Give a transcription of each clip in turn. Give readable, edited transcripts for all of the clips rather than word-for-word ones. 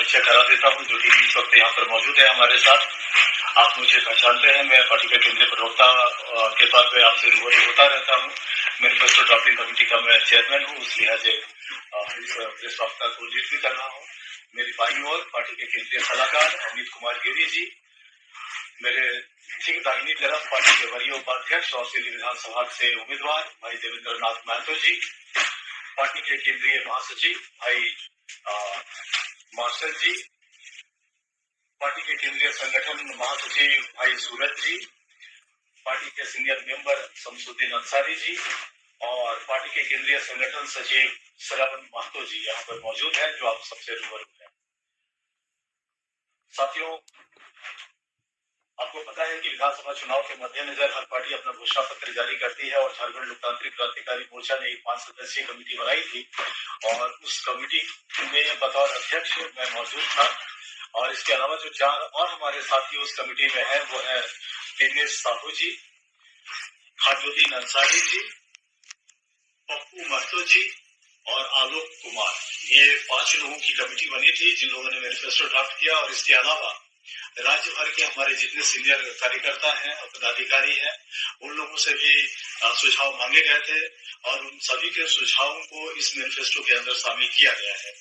परिचय करा देता हूँ जो टीम इस वक्त यहाँ पर मौजूद है हमारे साथ। आप मुझे पहचानते हैं, मैं पार्टी के केंद्रीय प्रवक्ता के तौर पर आपसे रूबरू होता रहता हूँ। मैनिफेस्टो ड्राफ्टिंग कमेटी का मैं चेयरमैन हूँ, इस लिहाजे इस प्रेस वार्ता को लीड भी कर रहा हूँ। मेरी बाईं ओर पार्टी के केंद्रीय सलाहकार अमित कुमार गिरी जी, मेरे ठीक दाहिनी तरफ पार्टी के वरीय उपाध्यक्ष और दिल्ली विधानसभा से उम्मीदवार भाई देवेंद्र नाथ महतो जी, पार्टी के केंद्रीय महासचिव भाई मार्शल जी, पार्टी के केंद्रीय संगठन महासचिव भाई सूरज जी, पार्टी के सीनियर मेंबर शमसुद्दीन अंसारी जी और पार्टी के केंद्रीय संगठन सचिव श्रवण महतो जी यहाँ पर मौजूद है जो आप सबसे रूबरू हैं। साथियों, आपको पता है कि विधानसभा चुनाव के मद्देनजर हर पार्टी अपना घोषणा पत्र जारी करती है और झारखंड लोकतांत्रिक क्रांतिकारी मोर्चा ने एक 5 सदस्यीय कमेटी बनाई थी और उस कमेटी में बतौर अध्यक्ष मैं मौजूद था। और इसके अलावा जो 4 और हमारे साथी उस कमेटी में है वो है दिनेश साहू जी, खाजुद्दीन अंसारी जी, पप्पू महतो जी और आलोक कुमार। ये 5 लोगों की कमेटी बनी थी जिन लोगों ने मैनिफेस्टो ड्राफ्ट किया और इसके अलावा राज्य भर के हमारे जितने सीनियर कार्यकर्ता हैं और पदाधिकारी हैं उन लोगों से भी सुझाव मांगे गए थे और उन सभी के सुझावों को इस मैनिफेस्टो के अंदर शामिल किया गया है।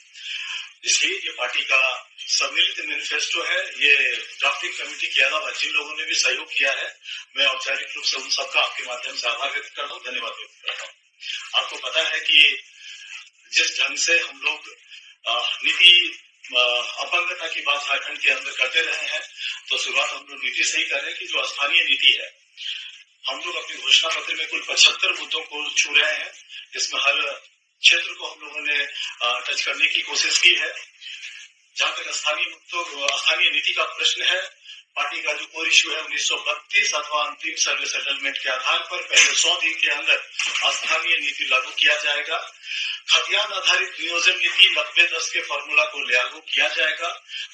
इसलिए ये पार्टी का सम्मिलित मैनिफेस्टो है। ये ड्राफ्टिंग कमेटी के अलावा जिन लोगों ने भी सहयोग किया है, मैं औपचारिक रूप से उन सबका आपके माध्यम से आभार व्यक्त करता हूँ, धन्यवाद व्यक्त करता हूँ। आपको पता है कि जिस ढंग से हम लोग नीति अपंगता की बात झारखंड के अंदर करते रहे हैं, तो शुरुआत हम लोग नीति से ही कर रहे हैं कि जो स्थानीय नीति है, हम लोग अपनी घोषणा पत्र में कुल 75 मुद्दों को छू रहे हैं। इसमें हर क्षेत्र को हम लोगों ने टच करने की कोशिश की है। जहां तक स्थानीय नीति का प्रश्न है, पार्टी का जो कोर इश्यू है 1932 अथवा अंतिम सर्वे सेटलमेंट के आधार पर पहले 100 दिन के अंदर स्थानीय नीति लागू किया जाएगा। खतियान आधारित नियोजन नीति 90-10 के फॉर्मूला को लागू किया जाएगा।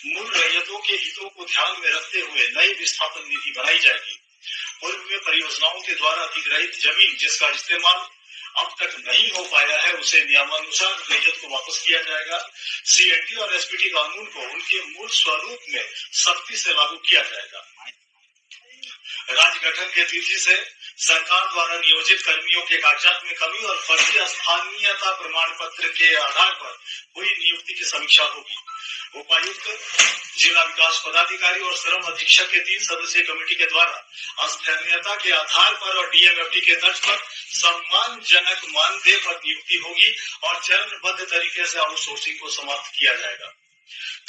मूल रैयतों के हितों को ध्यान में रखते हुए नई विस्थापन नीति बनाई जाएगी। पूर्व में परियोजनाओं के द्वारा अधिग्रहित जमीन जिसका इस्तेमाल अब तक नहीं हो पाया है उसे नियमानुसार रैयत को वापस किया जाएगा। सीएनटी और एसपीटी कानून को उनके मूल स्वरूप में सख्ती से लागू किया जाएगा। राज्य गठन के तिथि से सरकार द्वारा नियोजित कर्मियों के कागजात में कमी और फर्जी स्थानीयता प्रमाण पत्र के आधार पर हुई नियुक्ति की समीक्षा होगी। उपायुक्त, जिला विकास पदाधिकारी और श्रम अधीक्षक के 3 सदस्यीय कमेटी के द्वारा स्थानीयता के आधार पर और डीएमएफटी के तर्ज पर सम्मानजनक मानदेय पर नियुक्ति होगी और चरणबद्ध तरीके से आउटसोर्सिंग को समाप्त किया जाएगा।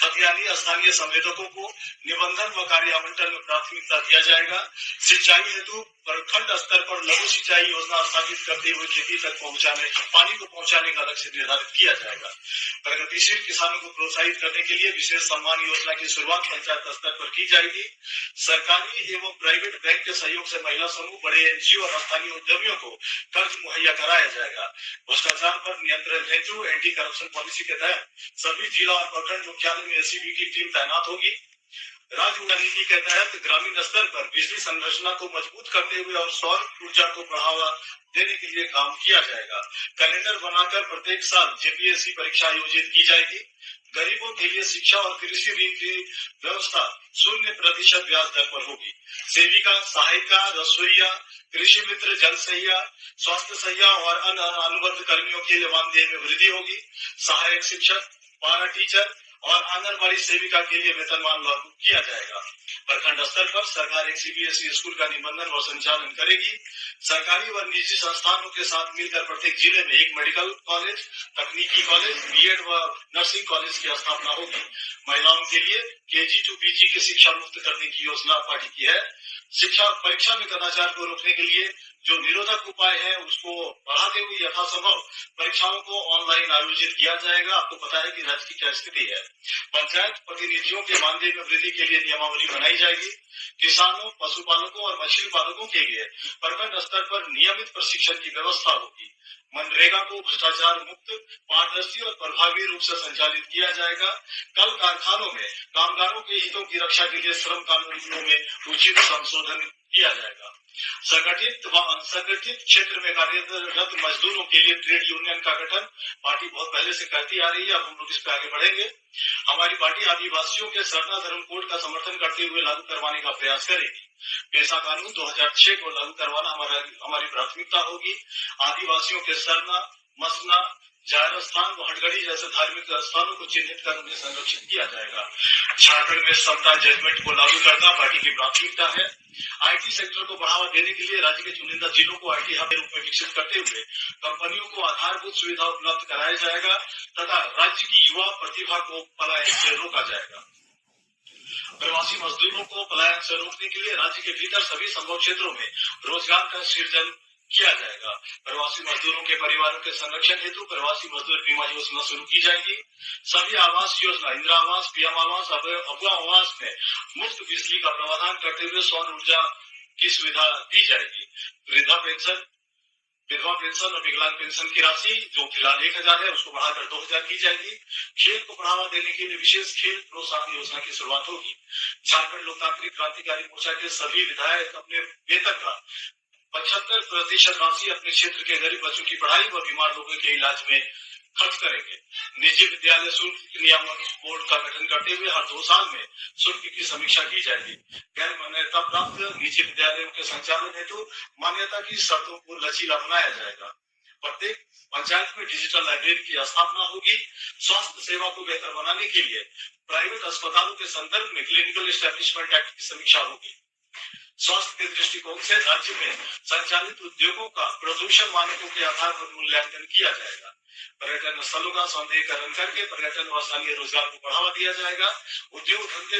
खतियानी स्थानीय संवेदकों को निबंधन व कार्य आवंटन में प्राथमिकता दिया जाएगा। सिंचाई हेतु प्रखंड स्तर पर लघु सिंचाई योजना स्थापित करते हुए खेती तक पानी को पहुंचाने का लक्ष्य निर्धारित किया जाएगा। प्रगतिशील किसानों को प्रोत्साहित करने के लिए विशेष सम्मान योजना की शुरुआत पंचायत स्तर पर की जाएगी। सरकारी एवं प्राइवेट बैंक के सहयोग से महिला समूह, बड़े एनजीओ और स्थानीय उद्यमियों को कर्ज मुहैया कराया जाएगा। भ्रष्टाचार पर नियंत्रण हेतु एंटी करप्शन पॉलिसी के तहत सभी जिला और प्रखंड मुख्यालय में एसीबी की टीम तैनात होगी। राज्य ऊर्जा नीति के तहत ग्रामीण स्तर पर बिजली संरचना को मजबूत करते हुए और सौर ऊर्जा को बढ़ावा देने के लिए काम किया जाएगा। कैलेंडर बनाकर प्रत्येक साल जेपीएससी परीक्षा आयोजित की जाएगी। गरीबों के लिए शिक्षा और कृषि ऋण की व्यवस्था 0% ब्याज दर पर होगी। सेविका, सहायिका, रसोईया, कृषि मित्र, जल सहिया, स्वास्थ्य सहिया और अन्य अनुबंध कर्मियों के लिए मानदेय में वृद्धि होगी। सहायक शिक्षक, पारा टीचर और आंगनबाड़ी सेविका के लिए वेतनमान लागू किया जाएगा। प्रखंड स्तर पर सरकार एक सीबीएसई स्कूल का निबंधन और संचालन करेगी। सरकारी व निजी संस्थानों के साथ मिलकर प्रत्येक जिले में एक मेडिकल कॉलेज, तकनीकी कॉलेज, बीएड व नर्सिंग कॉलेज की स्थापना होगी। महिलाओं के लिए केजी टू पीजी की शिक्षा मुक्त करने की योजना पार्टी की है। शिक्षा परीक्षा में कदाचार को रोकने के लिए जो निरोधक उपाय है उसको बढ़ाते हुए यथासंभव परीक्षाओं को ऑनलाइन आयोजित किया जाएगा। आपको पता है कि राज्य की क्या स्थिति है। पंचायत प्रतिनिधियों के मानदेय में वृद्धि के लिए नियमावली बनाई जाएगी। किसानों, पशुपालकों और मछली पालकों के लिए प्रखंड स्तर पर नियमित प्रशिक्षण की व्यवस्था होगी। मनरेगा को भ्रष्टाचार मुक्त, पारदर्शी और प्रभावी रूप से संचालित किया जाएगा। कल कारखानों में कामगारों के हितों की रक्षा के लिए श्रम कानूनों में उचित संशोधन किया जाएगा। संगठित व असंगठित क्षेत्र में कार्यरत मजदूरों के लिए ट्रेड यूनियन का गठन पार्टी बहुत पहले से करती आ रही है। अब हम लोग इस पे आगे बढ़ेंगे। हमारी पार्टी आदिवासियों के सरना धर्म कोड का समर्थन करते हुए लागू करवाने का प्रयास करेगी। पेशा कानून 2006 को लागू करवाना हमारी प्राथमिकता होगी। आदिवासियों के सरना, मसना, जायर स्थान व हटगड़ी जैसे धार्मिक स्थानों को चिन्हित कर उन्हें संरक्षित किया जाएगा। झारखंड में समता जजमेंट को लागू करना पार्टी की प्राथमिकता है। आईटी सेक्टर को बढ़ावा देने के लिए राज्य के चुनिंदा जिलों को आईटी हब के रूप में विकसित करते हुए कंपनियों को आधारभूत सुविधा उपलब्ध कराया जाएगा तथा राज्य की युवा प्रतिभा को पलायन से रोका जाएगा। प्रवासी मजदूरों को पलायन से रोकने के लिए राज्य के भीतर सभी संभव क्षेत्रों में रोजगार का सृजन किया जाएगा। प्रवासी मजदूरों के परिवारों के संरक्षण हेतु प्रवासी मजदूर बीमा योजना शुरू की जाएगी। सभी आवास योजना, इंदिरा आवास, पीएम आवास, अगुआ आवास में मुफ्त बिजली का प्रावधान करते हुए सौर ऊर्जा की सुविधा दी जाएगी। वृद्धा पेंशन, विधवा पेंशन और विकलांग पेंशन की राशि जो फिलहाल 1000 है उसको बढ़ाकर 2000 की जाएगी। खेल को बढ़ावा देने के लिए विशेष खेल प्रोत्साहन योजना की शुरुआत होगी। झारखंड लोकतांत्रिक क्रांतिकारी मोर्चा के सभी विधायक अपने वेतन का 75% राशि अपने क्षेत्र के गरीब बच्चों की पढ़ाई व बीमार लोगों के इलाज में खर्च करेंगे। निजी विद्यालय शुल्क नियामक बोर्ड का गठन करते हुए हर 2 साल में शुल्क की समीक्षा की जाएगी। गैर मान्यता प्राप्त निजी विद्यालयों के संचालन हेतु मान्यता की शर्तों को लचीला बनाया जाएगा। प्रत्येक पंचायत में डिजिटल लाइब्रेरी की स्थापना होगी। स्वास्थ्य सेवा को बेहतर बनाने के लिए प्राइवेट अस्पतालों के संदर्भ में क्लिनिकल एस्टेब्लिशमेंट एक्ट की समीक्षा होगी। स्वास्थ्य के दृष्टिकोण से राज्य में संचालित उद्योगों का प्रदूषण मानकों के आधार पर मूल्यांकन किया जाएगा। पर्यटन स्थलों का सौंदर्यीकरण करके पर्यटन व स्थानीय रोजगार को बढ़ावा दिया जाएगा। उद्योग धंधे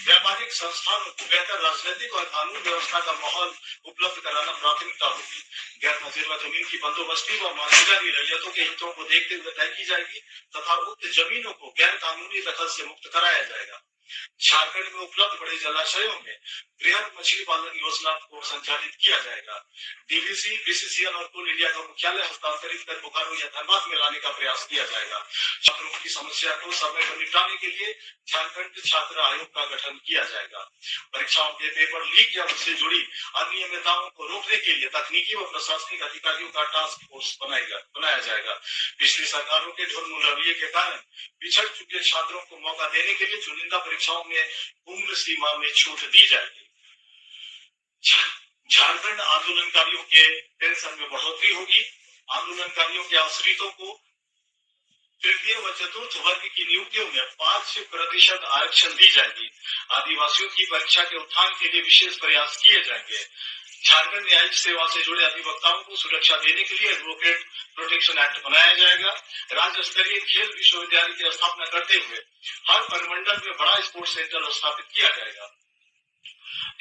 व्यापारिक संस्थानों को बेहतर राजनीतिक और कानून व्यवस्था का माहौल उपलब्ध कराना प्राथमिकता होगी। गैर मंजूर जमीन की बंदोबस्ती व मौजूदारी रैयतों के हितों को देखते हुए तय की जाएगी तथा उक्त जमीनों को गैर कानूनी दखल से मुक्त कराया जाएगा। झारखंड में उपलब्ध बड़े जलाशयों में बृहद मछली पालन योजना को संचालित किया जाएगा। डीवीसी, बीसीसीएल और कोल इंडिया का मुख्यालय हस्तांतरित कर बोकारो या धनबाद में लाने का प्रयास किया जाएगा। छात्रों की समस्या को समय पर निपटाने के लिए झारखंड छात्र आयोग का गठन किया जाएगा। परीक्षाओं के पेपर लीक या उससे जुड़ी अनियमितताओं को रोकने के लिए तकनीकी व प्रशासनिक अधिकारियों का टास्क फोर्स बनाया जाएगा। पिछली सरकारों के ढोल रवैये के कारण पिछड़ चुके छात्रों को मौका देने के लिए चुनिंदा परीक्षाओं में उम्र सीमा में छूट दी जाएगी। झारखंड आंदोलनकारियों के पेंशन में बढ़ोतरी होगी। आंदोलनकारियों के आश्रितों को तृतीय व चतुर्थ वर्ग की नियुक्तियों में 5% आरक्षण दी जाएगी। आदिवासियों की परीक्षा के उत्थान के लिए विशेष प्रयास किए जाएंगे। झारखंड न्यायिक सेवा से जुड़े अधिवक्ताओं को सुरक्षा देने के लिए एडवोकेट प्रोटेक्शन एक्ट बनाया जाएगा। राज्य स्तरीय खेल विश्वविद्यालय की स्थापना करते हुए हर परिमंडल में बड़ा स्पोर्ट्स सेंटर स्थापित किया जाएगा।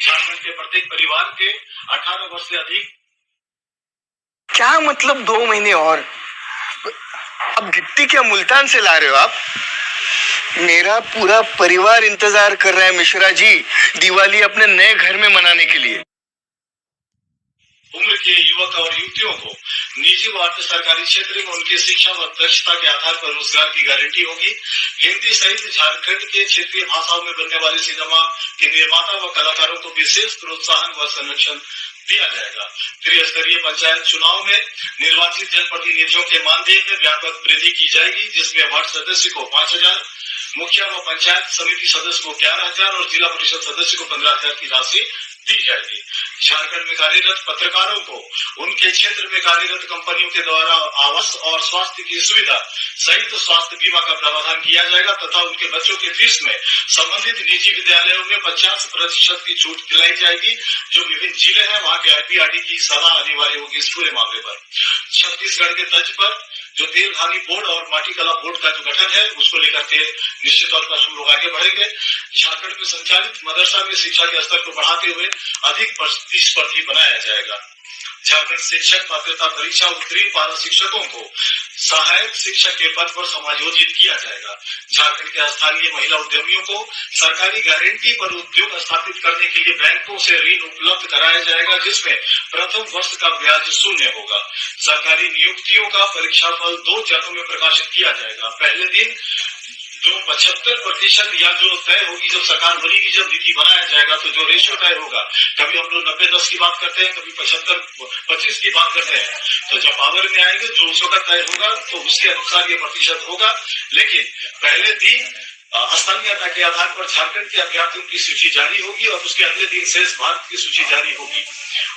झारखंड के प्रत्येक परिवार के 18 वर्ष से अधिक। क्या मतलब 2 महीने और? अब गिट्टी क्या मुल्तान से ला रहे हो आप? मेरा पूरा परिवार इंतजार कर रहा है मिश्रा जी, दिवाली अपने नए घर में मनाने के लिए। उम्र के युवक और युवतियों को निजी व अर्ध सरकारी क्षेत्र में उनकी शिक्षा व दक्षता के आधार पर रोजगार की गारंटी होगी। हिंदी सहित झारखंड के क्षेत्रीय भाषाओं में बनने वाले सिनेमा के निर्माता व कलाकारों को विशेष प्रोत्साहन व संरक्षण दिया जाएगा। त्रिस्तरीय पंचायत चुनाव में निर्वाचित जनप्रतिनिधियों के मानदेय में व्यापक वृद्धि की जाएगी, जिसमें वार्ड सदस्य को 5000, मुखिया व पंचायत समिति सदस्य को 11000 और जिला परिषद सदस्य को 15000 की राशि दी जाएगी। झारखंड में कार्यरत पत्रकारों को उनके क्षेत्र में कार्यरत कंपनियों के द्वारा आवास और स्वास्थ्य की सुविधा सहित स्वास्थ्य बीमा का प्रावधान किया जाएगा तथा उनके बच्चों के फीस में संबंधित निजी विद्यालयों में 50% की छूट दिलाई जाएगी। जो विभिन्न जिले हैं वहाँ के आईपीआरडी की सलाह अनिवार्य होगी इस पूरे मामले पर। छत्तीसगढ़ के तर्ज पर जो तेल खानी बोर्ड और माटी कला बोर्ड का जो गठन है उसको लेकर के निश्चित तौर पर हम लोग आगे बढ़ेंगे। झारखंड में संचालित मदरसा में शिक्षा के स्तर को बढ़ाते हुए अधिक प्रतिस्पर्धी बनाया जाएगा। झारखंड शिक्षक पात्रता परीक्षा उत्तीर्ण पारा शिक्षकों को सहायक शिक्षक के पद पर समायोजित किया जाएगा। झारखंड के स्थानीय महिला उद्यमियों को सरकारी गारंटी पर उद्योग स्थापित करने के लिए बैंकों से ऋण उपलब्ध कराया जाएगा, जिसमें प्रथम वर्ष का ब्याज 0 होगा। सरकारी नियुक्तियों का परीक्षाफल 2 चरणों में प्रकाशित किया जाएगा। पहले दिन जो 75% या जो तय होगी, जब सरकार बनेगी, जब नीति बनाया जाएगा, तो जो रेशियो तय होगा, कभी हम लोग 90-10 की बात करते हैं, कभी 75-25 की बात करते हैं, तो जब पावर में आएंगे जो उस वक्त तय होगा तो उसके अनुसार ये प्रतिशत होगा। लेकिन पहले दिन स्थानीयता के आधार पर झारखंड के अभ्यर्थियों की सूची जारी होगी और उसके अगले दिन शेष भारत की सूची जारी होगी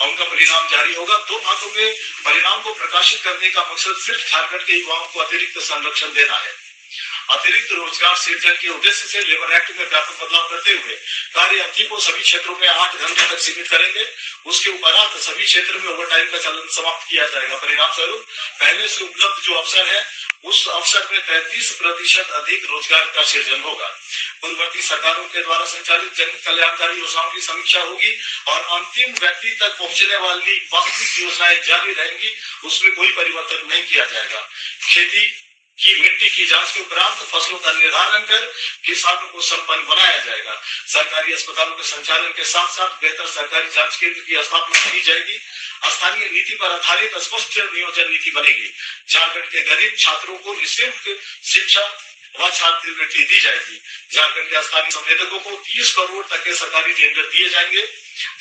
और उनका परिणाम जारी होगा। 2 भागों में परिणाम को प्रकाशित करने का मकसद सिर्फ झारखंड के युवाओं को अतिरिक्त संरक्षण देना है। अतिरिक्त रोजगार सृजन के उद्देश्य से लेबर एक्ट में व्यापक बदलाव करते हुए कार्य अवधि को सभी क्षेत्रों में 8 घंटे तक सीमित करेंगे। उसके उपरांत सभी क्षेत्र में ओवरटाइम का चलन समाप्त किया जाएगा। परिणाम स्वरूप पहले से उपलब्ध जो अवसर है उस अवसर में 33% अधिक रोजगार का सृजन होगा। पूर्ववर्ती सरकारों के द्वारा संचालित जन कल्याणकारी योजनाओं की समीक्षा होगी और अंतिम व्यक्ति तक पहुंचने वाली वास्तविक योजनाएं जारी रहेंगी, उसमें कोई परिवर्तन नहीं किया जाएगा। खेती की मिट्टी की जांच के उपरांत फसलों का निर्धारण कर किसानों को संपन्न बनाया जाएगा। सरकारी अस्पतालों के संचालन के साथ साथ बेहतर सरकारी जांच केंद्र की स्थापना की जाएगी। स्थानीय नीति पर आधारित स्पष्ट नियोजन नीति बनेगी। झारखंड के गरीब छात्रों को निःशुल्क शिक्षा व छात्रवृत्ति दी जाएगी। झारखंड के स्थानीय संवेदकों को 30 करोड़ तक के सरकारी टेंडर दिए जाएंगे।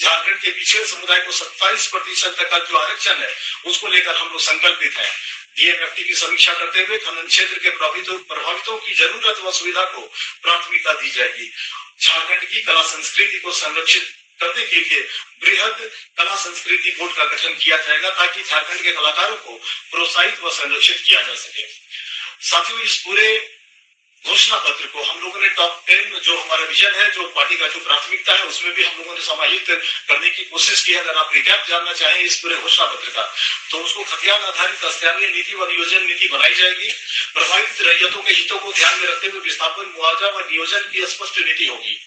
झारखंड के पिछड़े समुदाय को 27% तक का जो आरक्षण है उसको लेकर हम लोग संकल्पित हैं। डीएमएफटी की समीक्षा करते हुए खनन क्षेत्र के प्रभावितों की जरूरत व सुविधा को प्राथमिकता दी जाएगी। झारखंड की कला संस्कृति को संरक्षित करने के लिए बृहद कला संस्कृति बोर्ड का गठन किया जाएगा ताकि झारखंड के कलाकारों को प्रोत्साहित व संरक्षित किया जा सके। साथियों, इस पूरे घोषणा पत्र को हम लोगों ने टॉप 10 जो हमारा विजन है, जो पार्टी का जो प्राथमिकता है, उसमें भी हम लोगों ने समाहित करने की कोशिश की है। अगर आप रिकैप जानना चाहें इस पूरे घोषणा पत्र का, तो उसको खतियान आधारित स्थानीय नीति व नियोजन नीति बनाई जाएगी। प्रभावित रैयतों के हितों को ध्यान में रखते हुए विस्थापन, मुआवजा व नियोजन की स्पष्ट नीति होगी।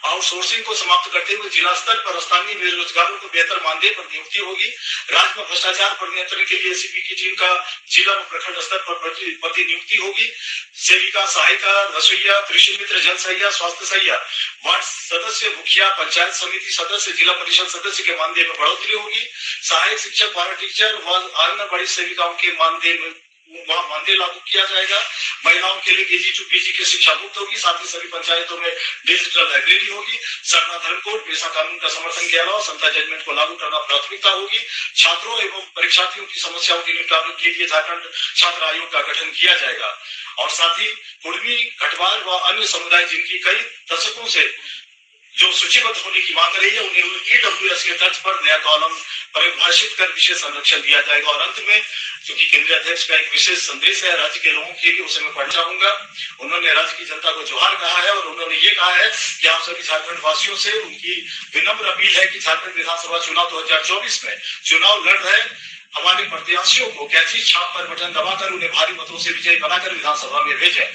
आउटसोर्सिंग को समाप्त करते हुए जिला स्तर पर स्थानीय बेरोजगारों को बेहतर मानदेय पर नियुक्ति होगी। राज्य में भ्रष्टाचार पर नियंत्रण के लिए एसीपी की टीम का जिला व प्रखंड स्तर पर प्रतिनियुक्ति होगी। सेविका, सहायिका, रसोईया, कृषि मित्र, जन सहिया, स्वास्थ्य सहिया, वार्ड सदस्य, मुखिया, पंचायत समिति सदस्य, जिला परिषद सदस्य के मानदेय में बढ़ोतरी होगी। सहायक शिक्षक, पारा टीचर व आंगनबाड़ी सेविकाओं के मानदेय लागू किया जाएगा। महिलाओं के लिए केजी टू पीजी की शिक्षा मुक्त होगी। साथ ही सभी पंचायतों में डिजिटल लाइब्रेरी होगी। सरना धर्म कोड, पेशा कानून का समर्थन के अलावा समता जजमेंट को लागू करना प्राथमिकता होगी। छात्रों एवं परीक्षार्थियों की समस्याओं के निपटारे के लिए झारखंड छात्र आयोग का गठन किया जाएगा। और साथ ही कुर्मी, घटवाल व अन्य समुदाय जिनकी कई दशकों से जो सूचीबद्ध होने की मांग रही है, उन्हें ईडब्ल्यूएस के तर्ज पर नया कॉलम परिभाषित कर विशेष संरक्षण दिया जाएगा। और अंत में, क्योंकि केंद्रीय अध्यक्ष का एक विशेष संदेश है राज्य के लोगों के लिए, उसे मैं पढ़ना चाहूंगा। उन्होंने राज्य की जनता को जोहार कहा है और उन्होंने ये कहा है कि आप सभी झारखंड वासियों से उनकी विनम्र अपील है कि झारखंड विधानसभा चुनाव 2024 में चुनाव लड़ रहे हमारे प्रत्याशियों को कैंची छाप पर बटन दबाकर उन्हें भारी मतों से विजयी बनाकर विधानसभा में भेजें।